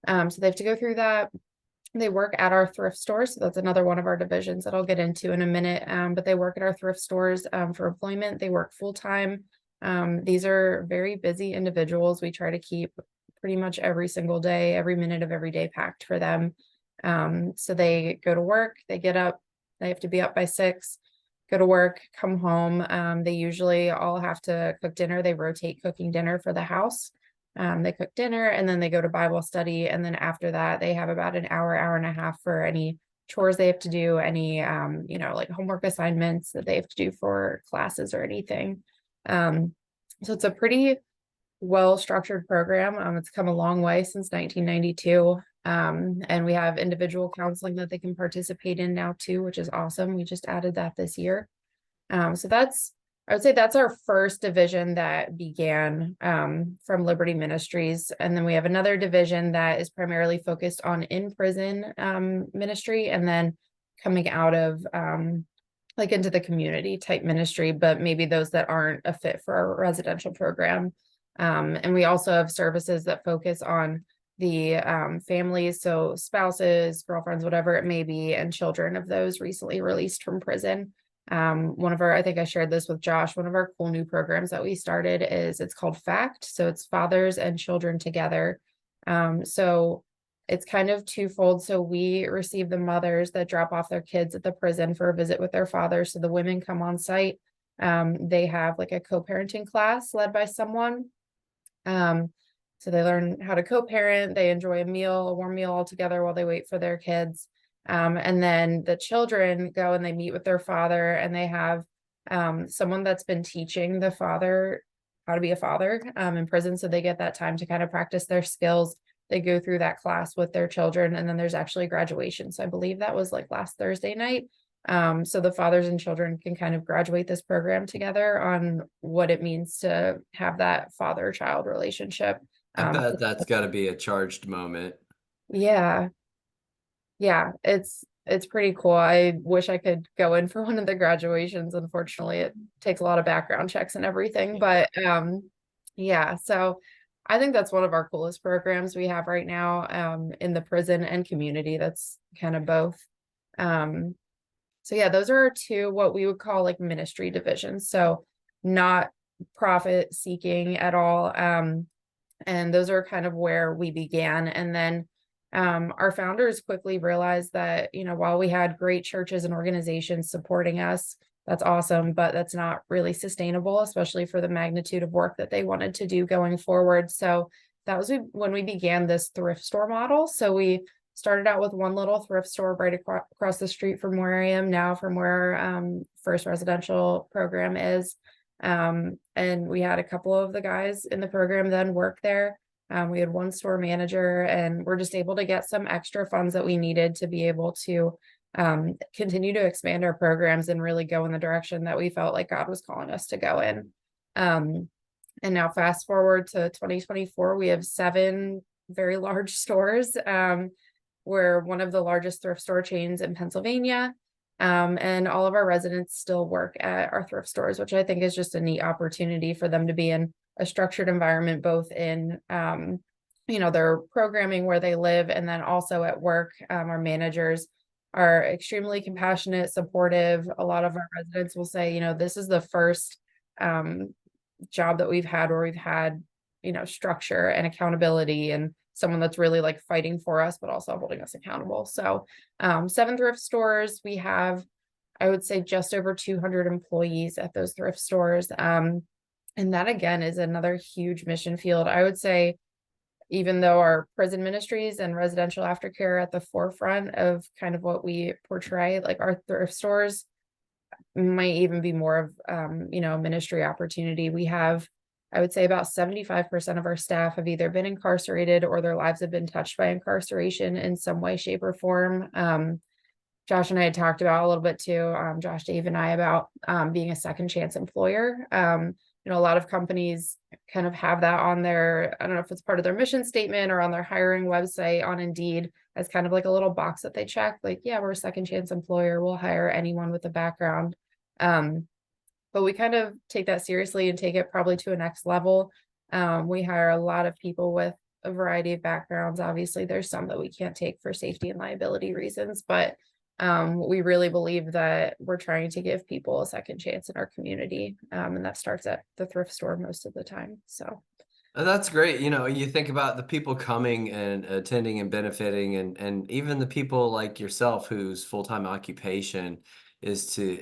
So they have to go through that. They work at our thrift stores. So that's another one of our divisions that I'll get into in a minute. But they work at our thrift stores for employment. They work full time. These are very busy individuals. We try to keep pretty much every single day, every minute of every day packed for them. So they go to work, they get up, they have to be up by 6, go to work, come home. They usually all have to cook dinner. They rotate cooking dinner for the house. They cook dinner and then they go to Bible study. And then after that, they have about an hour, hour and a half for any chores they have to do, any, like homework assignments that they have to do for classes or anything. So it's a pretty well-structured program. It's come a long way since 1992. And we have individual counseling that they can participate in now too, which is awesome. We just added that this year. So I would say that's our first division that began from Liberty Ministries. And then we have another division that is primarily focused on in-prison ministry and then coming out of like into the community type ministry, but maybe those that aren't a fit for our residential program. And we also have services that focus on the families, so spouses, girlfriends, whatever it may be, and children of those recently released from prison. I think I shared this with Josh, one of our cool new programs that we started it's called FACT. So it's fathers and children together. So it's kind of twofold. So we receive the mothers that drop off their kids at the prison for a visit with their fathers. So the women come on site. They have like a co-parenting class led by someone. So they learn how to co-parent, they enjoy a warm meal all together while they wait for their kids. And then the children go and they meet with their father and they have someone that's been teaching the father how to be a father in prison. So they get that time to kind of practice their skills. They go through that class with their children and then there's actually graduation. So I believe that was like last Thursday night. So the fathers and children can kind of graduate this program together on what it means to have that father-child relationship. I bet that's got to be a charged moment. Yeah, yeah, it's pretty cool. I wish I could go in for one of the graduations. Unfortunately, it takes a lot of background checks and everything, Yeah. but yeah, so I think that's one of our coolest programs we have right now in the prison and community. That's kind of both. Um, so yeah, those are our two what we would call like ministry divisions. So not profit seeking at all. And those are kind of where we began. And then our founders quickly realized that, while we had great churches and organizations supporting us, that's awesome, but that's not really sustainable, especially for the magnitude of work that they wanted to do going forward. So that was when we began this thrift store model. So we started out with one little thrift store right across the street from where I am now, from where First Residential program is. And we had a couple of the guys in the program then work there. We had one store manager and we're just able to get some extra funds that we needed to be able to continue to expand our programs and really go in the direction that we felt like God was calling us to go in. And now fast forward to 2024, we have 7 very large stores. We're one of the largest thrift store chains in Pennsylvania. And all of our residents still work at our thrift stores, which I think is just a neat opportunity for them to be in a structured environment, both in, their programming where they live, and then also at work. Our managers are extremely compassionate, supportive. A lot of our residents will say, this is the first job that we've had where we've had, structure and accountability and someone that's really like fighting for us, but also holding us accountable. So 7 thrift stores. We have, I would say, just over 200 employees at those thrift stores. And that again is another huge mission field. I would say, even though our prison ministries and residential aftercare are at the forefront of kind of what we portray, like our thrift stores might even be more of, ministry opportunity. We have, I would say, about 75% of our staff have either been incarcerated or their lives have been touched by incarceration in some way, shape, or form. Josh and I had talked about a little bit too, Josh, Dave, and I, about being a second chance employer. A lot of companies kind of have that on their, I don't know if it's part of their mission statement or on their hiring website on Indeed as kind of like a little box that they check, like, yeah, we're a second chance employer. We'll hire anyone with a background. But we kind of take that seriously and take it probably to a next level. We hire a lot of people with a variety of backgrounds. Obviously, there's some that we can't take for safety and liability reasons, but we really believe that we're trying to give people a second chance in our community, and that starts at the thrift store most of the time. So That's great. You think about the people coming and attending and benefiting, and even the people like yourself whose full-time occupation is to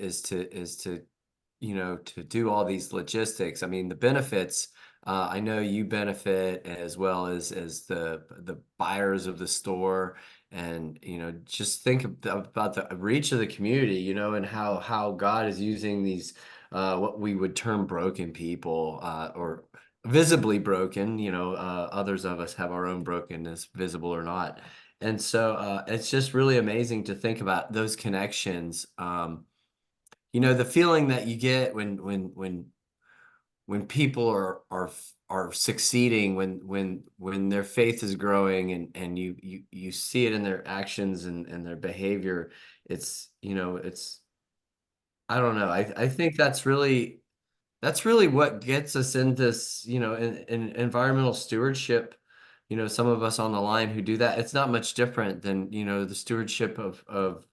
to do all these logistics. I mean, the benefits, I know you benefit as well as the buyers of the store. And just think about the reach of the community, and how God is using these what we would term broken people, or visibly broken. Others of us have our own brokenness, visible or not. And so it's just really amazing to think about those connections. The feeling that you get when people are succeeding, when their faith is growing, and you see it in their actions and their behavior. It's I don't know. I think that's really what gets us in this, in environmental stewardship. Some of us on the line who do that, it's not much different than, the stewardship of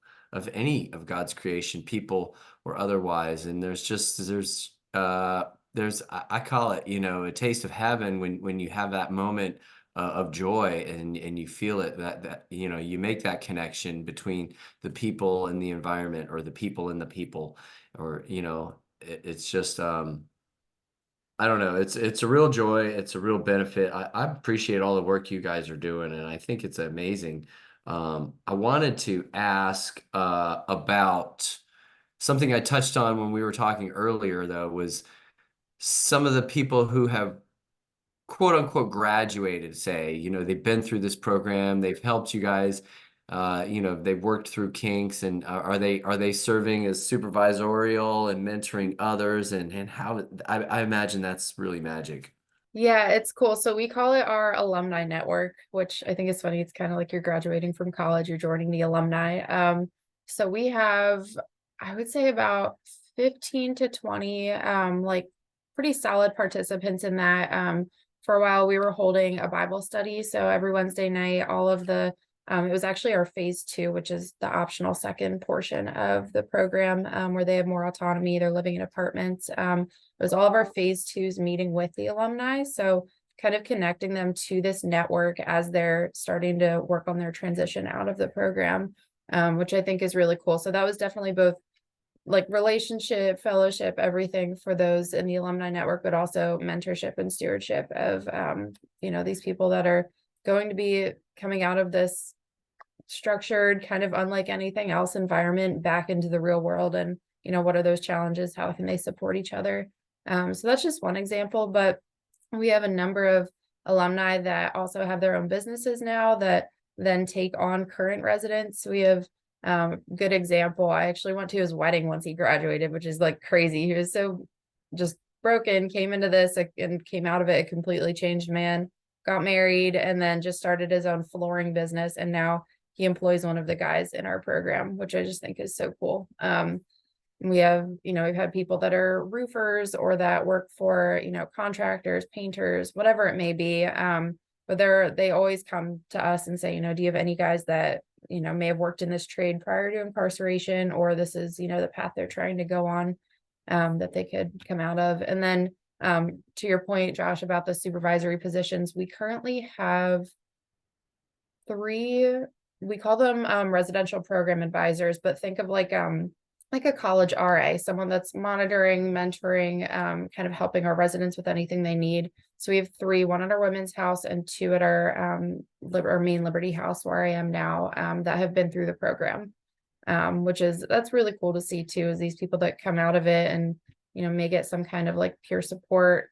any of God's creation, people or otherwise. And there's I call it, a taste of heaven when you have that moment of joy, and you feel it, that you make that connection between the people and the environment, or the people and the people, or it's just I don't know, it's a real joy, it's a real benefit. I appreciate all the work you guys are doing, and I think it's amazing. I wanted to ask about something I touched on when we were talking earlier, though, was some of the people who have quote unquote graduated, say, they've been through this program, they've helped you guys, they've worked through kinks, and are they serving as supervisorial and mentoring others, and how I imagine that's really magic. yeah, it's cool. So we call it our alumni network, which I think is funny. It's kind of like you're graduating from college, you're joining the alumni. So we have, I would say, about 15 to 20 like pretty solid participants in that. For a while we were holding a Bible study. So every Wednesday night, all of the it was actually our phase two, which is the optional second portion of the program, where they have more autonomy. They're living in apartments. It was all of our phase twos meeting with the alumni. So kind of connecting them to this network as they're starting to work on their transition out of the program, which I think is really cool. So that was definitely both like relationship, fellowship, everything for those in the alumni network, but also mentorship and stewardship of, these people that are going to be coming out of this structured, kind of unlike anything else environment back into the real world. And, what are those challenges? How can they support each other? So that's just one example, but we have a number of alumni that also have their own businesses now that then take on current residents. We have good example. I actually went to his wedding once he graduated, which is like crazy. He was so just broken, came into this and came out of it a completely changed man, got married, and then just started his own flooring business. And now he employs one of the guys in our program, which I just think is so cool. We have, we've had people that are roofers or that work for, contractors, painters, whatever it may be. But they always come to us and say, do you have any guys that, may have worked in this trade prior to incarceration, or this is, the path they're trying to go on, that they could come out of. And then to your point, Josh, about the supervisory positions, we currently have 3, we call them residential program advisors, but think of like a college RA, someone that's monitoring, mentoring, kind of helping our residents with anything they need. So we have 3, one at our women's house and 2 at our main Liberty House where I am now, that have been through the program, that's really cool to see too, is these people that come out of it and may get some kind of like peer support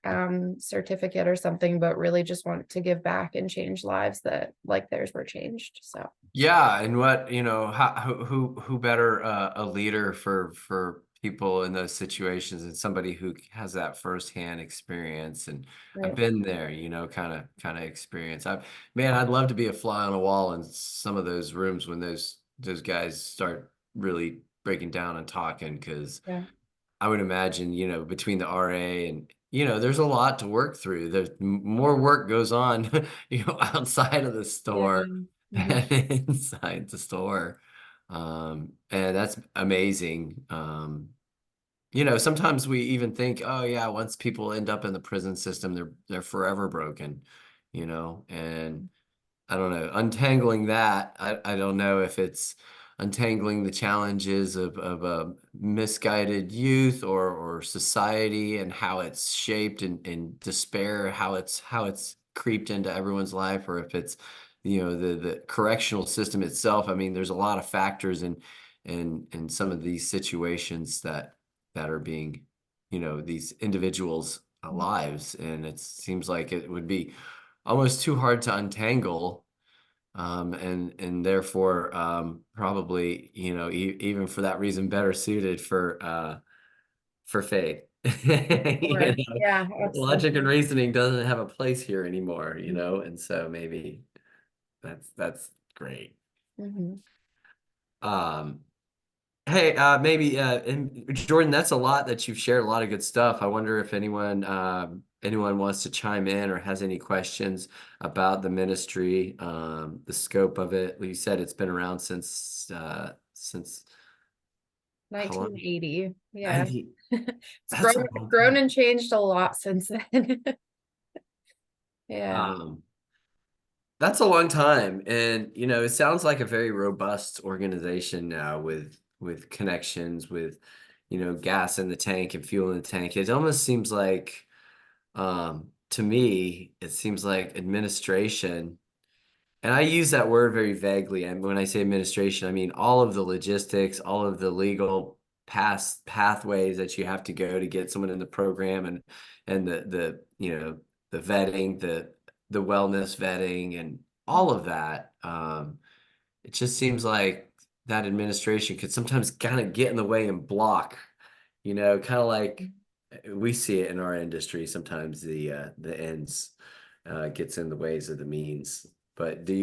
certificate or something, but really just want to give back and change lives that like theirs were changed. So Yeah, and what, who better a leader for people in those situations, and somebody who has that firsthand experience, and I've right. been there, kind of experience. I'd love to be a fly on a wall in some of those rooms when those guys start really breaking down and talking, because Yeah. I would imagine, between the RA and, there's a lot to work through. There's more work goes on, outside of the Yeah. store Mhm. than inside the store. And that's amazing. Sometimes we even think, oh yeah, once people end up in the prison system, they're forever broken, and I don't know, untangling that. I don't know if it's untangling the challenges of a misguided youth or society and how it's shaped in despair, how it's creeped into everyone's life, or if it's the correctional system itself. I mean, there's a lot of factors in some of these situations that are being, these individuals' lives, and it seems like it would be almost too hard to untangle, and therefore probably even for that reason better suited for faith. Sure. Yeah, Logic and absolutely. reasoning doesn't have a place here anymore, Mhm. and so maybe that's great. Mhm. um Hey, maybe, and Jordan, that's a lot that you've shared, a lot of good stuff. I wonder if anyone wants to chime in or has any questions about the ministry, the scope of it. Well, you said it's been around since how long? 1980. Yeah. 90. It's That's a long grown time. and changed a lot since then. Yeah. Um, that's a long time, and it sounds like a very robust organization now with connections, with gas in the tank and fuel in the tank. It almost seems like, to me, it seems like administration, and I use that word very vaguely. And when I say administration, I mean all of the logistics, all of the legal pathways that you have to go to get someone in the program, and the vetting, the wellness vetting, and all of that. It just seems like that administration could sometimes kind of get in the way and block, kind of like we see it in our industry. Sometimes the ends gets in the ways of the means. But do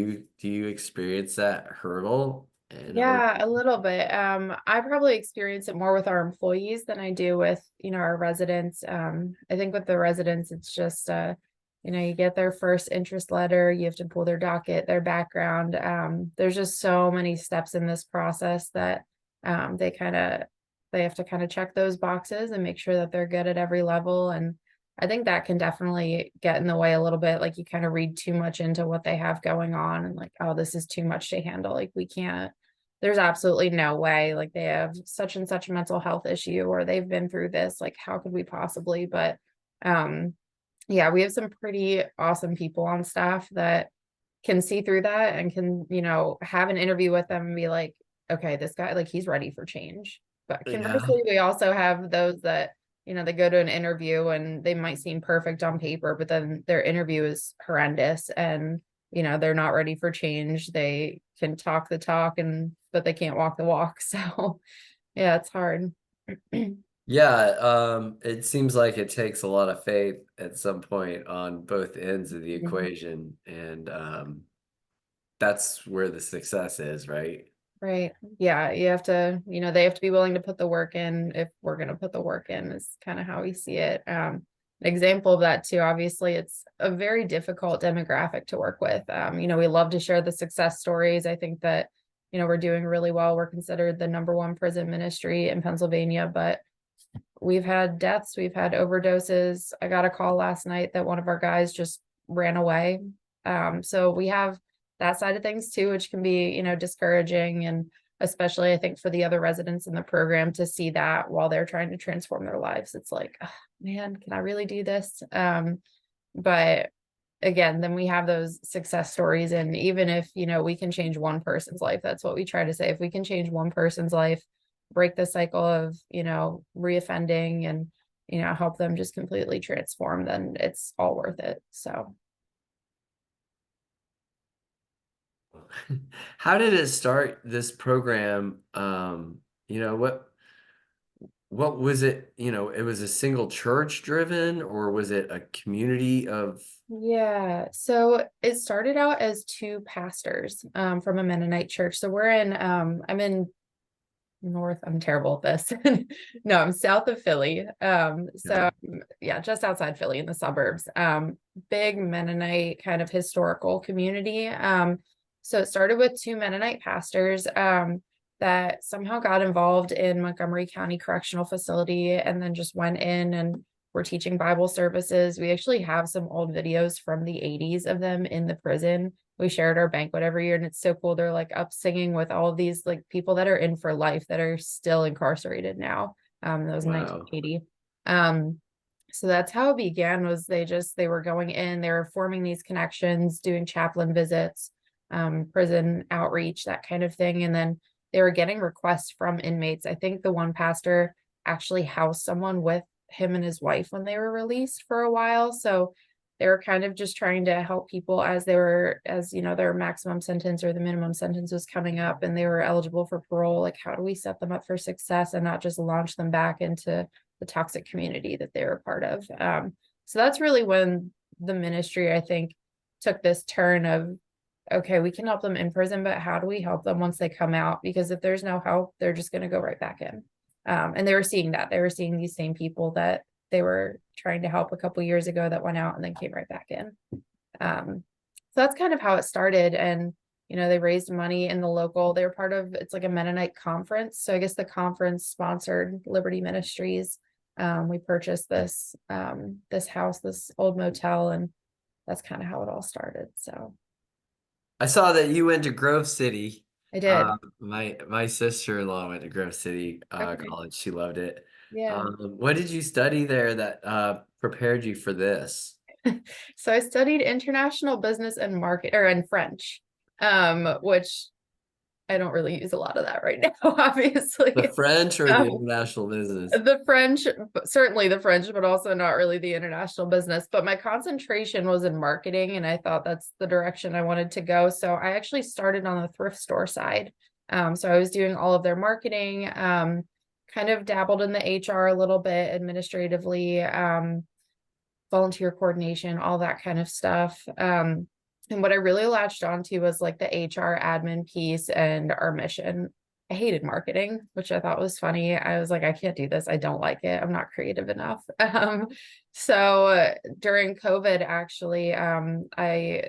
you experience that hurdle in order? Yeah, a little bit. I probably experience it more with our employees than I do with, our residents. I think with the residents, it's just, you get their first interest letter, you have to pull their docket, their background. There's just so many steps in this process that, they have to kind of check those boxes and make sure that they're good at every level. And I think that can definitely get in the way a little bit. Like you kind of read too much into what they have going on and like, oh, this is too much to handle. Like we can't, there's absolutely no way, like they have such and such a mental health issue or they've been through this, like how could we possibly? But um yeah, we have some pretty awesome people on staff that can see through that and can, have an interview with them and be like, okay, this guy, like he's ready for change. But Yeah. conversely, we also have those that, they go to an interview and they might seem perfect on paper, but then their interview is horrendous and, they're not ready for change. They can talk the talk and, but they can't walk the walk. So yeah, it's hard. Yeah, it seems like it takes a lot of faith at some point on both ends of the Mhm. equation, and that's where the success is, right? Right. Yeah, you have to, they have to be willing to put the work in if we're going to put the work in is kind of how we see it. An example of that too, obviously it's a very difficult demographic to work with. We love to share the success stories. I think that, we're doing really well. We're considered the #1 prison ministry in Pennsylvania, but we've had deaths, we've had overdoses. I got a call last night that one of our guys just ran away. So we have that side of things too, which can be, discouraging. And especially I think for the other residents in the program to see that while they're trying to transform their lives, it's like, "Oh, man, can I really do this?" But again, then we have those success stories. And even if, we can change one person's life, that's what we try to say. If we can change one person's life, break the cycle of, reoffending and, help them just completely transform, then it's all worth it. So, How did it start, this program? What was it? It was a single church driven, or was it a community of? yeah. So it started out as two pastors from a Mennonite church. So I'm in North. I'm terrible at this. No, I'm south of Philly. Yeah. Yeah, just outside Philly in the suburbs. Big Mennonite kind of historical community. So it started with two Mennonite pastors that somehow got involved in Montgomery County Correctional Facility and then just went in and were teaching Bible services. We actually have some old videos from the 80s of them in the prison. We shared our banquet every year, and it's so cool. They're like up singing with all of these like people that are in for life that are still incarcerated now. That was Wow. 1980. Um, so that's how it began, was they were going in, they were forming these connections, doing chaplain visits, prison outreach, that kind of thing. And then they were getting requests from inmates. I think the one pastor actually housed someone with him and his wife when they were released for a while. So they were kind of just trying to help people as they were, as you know, their maximum sentence or the minimum sentence was coming up and they were eligible for parole. Like, how do we set them up for success and not just launch them back into the toxic community that they were part of? So that's really when the ministry, I think, took this turn of, okay, we can help them in prison, but how do we help them once they come out? Because if there's no help, they're just going to go right back in. And they were seeing that. They were seeing these same people that they were trying to help a couple years ago that went out and then came right back in. So that's kind of how it started. And, you know, they raised money in the local, they were part of, it's like a Mennonite conference. So I guess the conference sponsored Liberty Ministries. We purchased this house, this old motel, and that's kind of how it all started. So I saw that you went to Grove City. I did. My sister-in-law went to Grove City Okay. college. She loved it. Yeah. What did you study there that prepared you for this? So I studied international business and market or in French, which I don't really use a lot of that right now, The obviously. French or the Um, international business? the French, certainly the French, but also not really the international business. But my concentration was in marketing, and I thought that's the direction I wanted to go. So I actually started on the thrift store side. So I was doing all of their marketing, kind of dabbled in the HR a little bit administratively, volunteer coordination, all that kind of stuff. And what I really latched onto was like the HR admin piece and our mission. I hated marketing, which I thought was funny. I was like, I can't do this. I don't like it. I'm not creative enough. So during COVID, actually,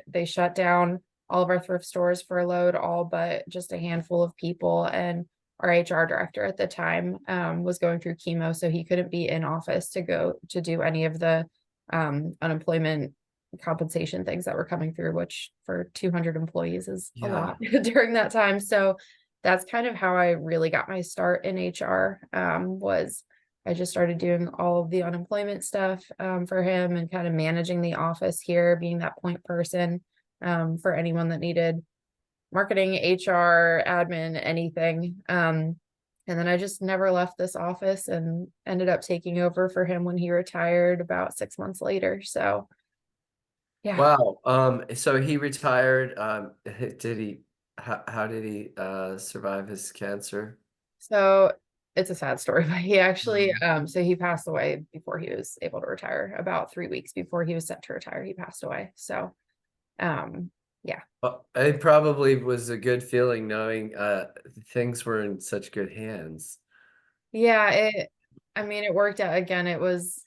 they shut down all of our thrift stores, furloughed all but just a handful of people. And our HR director at the time was going through chemo, so he couldn't be in office to go to do any of the unemployment compensation things that were coming through, which for 200 employees is a Yeah. lot during that time. So that's kind of how I really got my start in HR. Was I just started doing all of the unemployment stuff for him and kind of managing the office here, being that point person for anyone that needed marketing, HR, admin, anything. And then I just never left this office and ended up taking over for him when he retired about 6 months later. So yeah. Wow. So he retired. Did he, how did he survive his cancer? So it's a sad story, but he actually, Um, so he passed away before he was able to retire. About 3 weeks before he was set to retire, he passed away. So, um, yeah. Well, it probably was a good feeling knowing things were in such good hands. Yeah, I mean, it worked out again. It was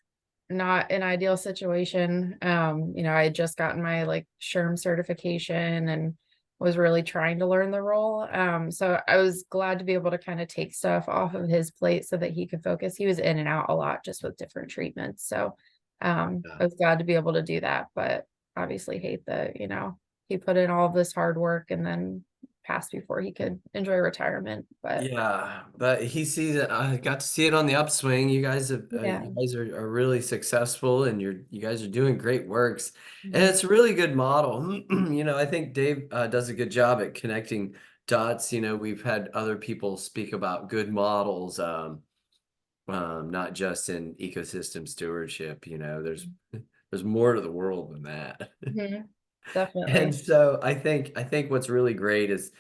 not an ideal situation. You know, I had just gotten my like SHRM certification and was really trying to learn the role. So I was glad to be able to kind of take stuff off of his plate so that he could focus. He was in and out a lot just with different treatments. So Yeah. I was glad to be able to do that, but obviously hate that, you know, he put in all of this hard work and then passed before he could enjoy retirement. But Yeah, but he sees it. I got to see it on the upswing. yeah. You guys are really successful, and you guys are doing great works, and Mhm. it's a really good model. You know, I think Dave does a good job at connecting dots. You know, we've had other people speak about good models, not just in ecosystem stewardship. You know, there's more to the world than that. Mhm. And Definitely. so I think what's really great is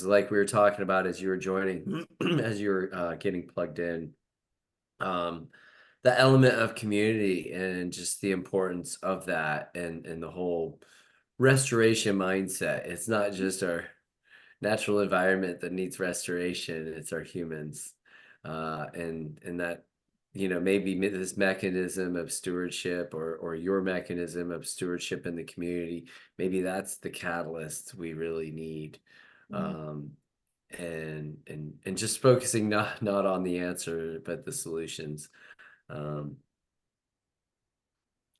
like we were talking about as you were joining, as you were getting plugged in, um, the element of community and just the importance of that and the whole restoration mindset. It's natural environment that needs restoration. It's our humans. And that, maybe this mechanism of stewardship or your mechanism of stewardship in the community, maybe that's the catalyst we really need. And just focusing not on the answer, but the solutions. I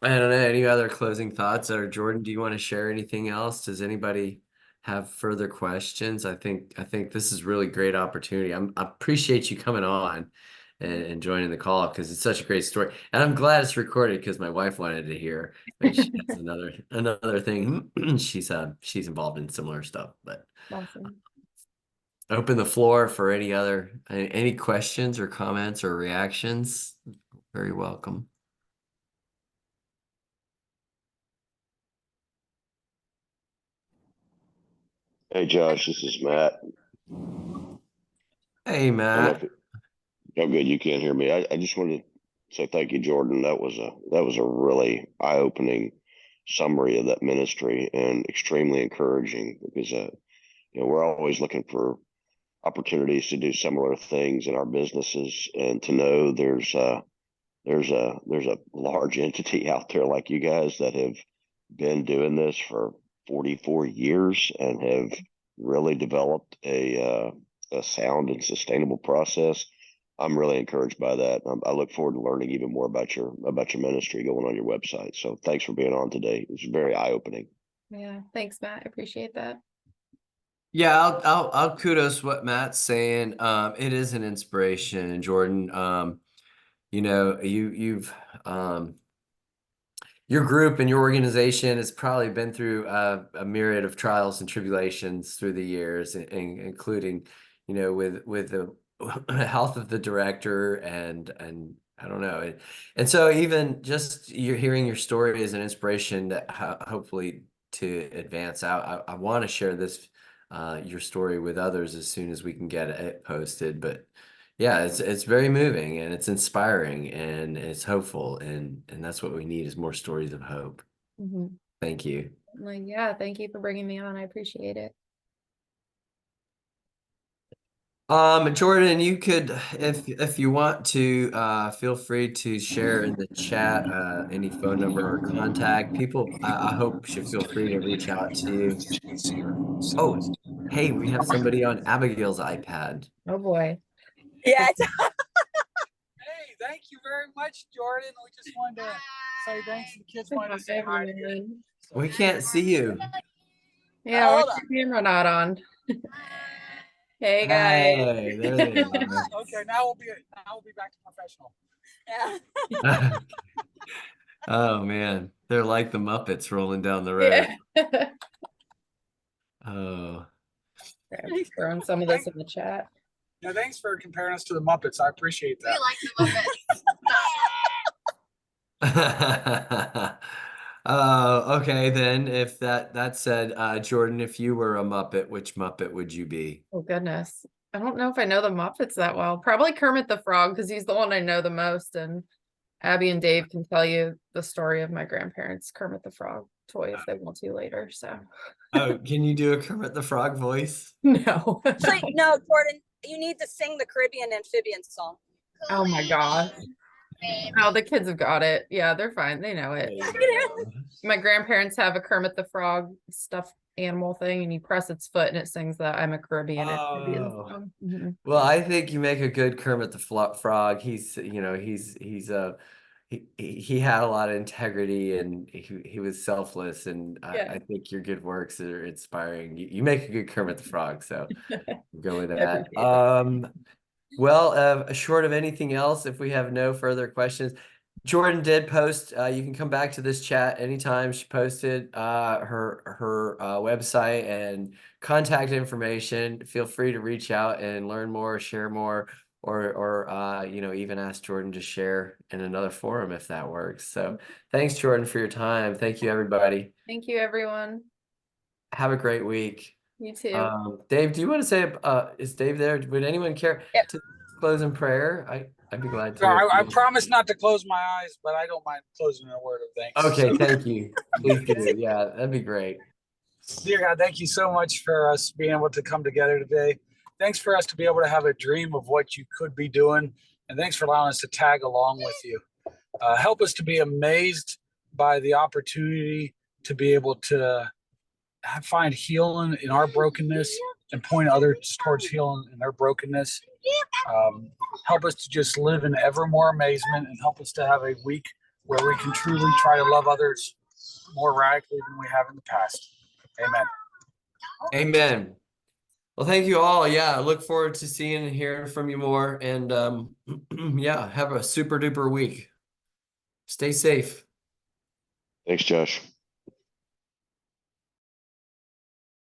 don't know, any other closing thoughts? Or Jordan, do you want to share anything else? Does anybody have further questions? I think this is really great opportunity. I appreciate you coming on and joining the call because it's such a great story. And I'm glad it's recorded because my wife wanted to hear, which is another thing. She's involved in similar stuff, but Awesome. open the floor for any questions or comments or reactions. Very welcome. Hey Josh, this is Matt. Hey, I don't know Matt. if how good you can't hear me. I just wanted to say thank you, Jordan. That was a really eye-opening summary of that ministry and extremely encouraging because we're always looking for opportunities to do similar things in our businesses and to know there's a large entity out there like you guys that have been doing this for 44 years and have really developed a sound and sustainable process. I'm really encouraged by that. I look forward to learning even more about your ministry going on your website. So thanks for being on today. It's very eye opening. Yeah, thanks, Matt. I appreciate that. Yeah, I'll kudos what Matt's saying. It is an inspiration, Jordan. You've your group and your organization has probably been through a myriad of trials and tribulations through the years, including, with the health of the director and I don't know. And so even just you're hearing your story is an inspiration that hopefully to advance out. I want to share this your story with others as soon as we can get it posted, but yeah, it's very moving and it's inspiring and it's hopeful and that's what we need is more stories of hope. Thank you. Yeah, thank you for bringing me on. I appreciate it. Jordan, you could, if you want to, feel free to share in the chat any phone number or contact. People, I hope should feel free to reach out to you. Oh, hey, we have somebody on Abigail's iPad. Oh boy. Yeah. Hey, thank you very much, Jordan. We just wanted to say thanks to the kids. Wanted to say hi to you. We can't see you. Yeah, why is your camera not on? Hey guys. Hey, there they are. Okay, now we'll be back to professional. Yeah. Oh man, they're like the Muppets rolling down the road. Yeah. Oh. Okay, throwing some of this in the chat. Yeah, thanks for comparing us to the Muppets. I appreciate that. We like the Muppets. Okay then. If that said, Jordan, if you were a Muppet, which Muppet would you be? Oh goodness. I don't know if I know the Muppets that well. Probably Kermit the Frog because he's the one I know the most. And Abby and Dave can tell you the story of my grandparents' Kermit the Frog toy if they want to later. So. Oh, can you do a Kermit the Frog voice? No. No, Jordan, you need to sing the Caribbean amphibian song. Oh my gosh. Oh, the kids have got it. Yeah, they're fine. They know it. My grandparents have a Kermit the Frog stuffed animal thing, and you press its foot and it sings that I'm a Caribbean amphibian song. Well, I think you make a good Kermit the Frog. He's he had a lot of integrity and he was selfless, and I think your good works are inspiring. You make a good Kermit the Frog, so go with that. Well, short of anything else, if we have no further questions, Jordan did post. You can come back to this chat anytime. She posted her website and contact information. Feel free to reach out and learn more, share more, or even ask Jordan to share in another forum if that works. So thanks, Jordan, for your time. Thank you, everybody. Thank you, everyone. Have a great week. You too. Dave, do you want to say, is Dave there? Would anyone care to close in prayer? I'd be glad to. I promise not to close my eyes, but I don't mind closing a word of thanks. Okay, thank you. Please do. Yeah, that'd be great. Dear God, thank you so much for us being able to come together today. Thanks for us to be able to have a dream of what you could be doing. And thanks for allowing us to tag along with you. Help us to be amazed by the opportunity to be able to find healing in our brokenness and point others towards healing in their brokenness. Help us to just live in ever more amazement, and help us to have a week where we can truly try to love others more radically than we have in the past. Amen. Amen. Well, thank you all. Yeah, I look forward to seeing and hearing from you more. And yeah, have a super duper week. Stay safe. Thanks, Josh.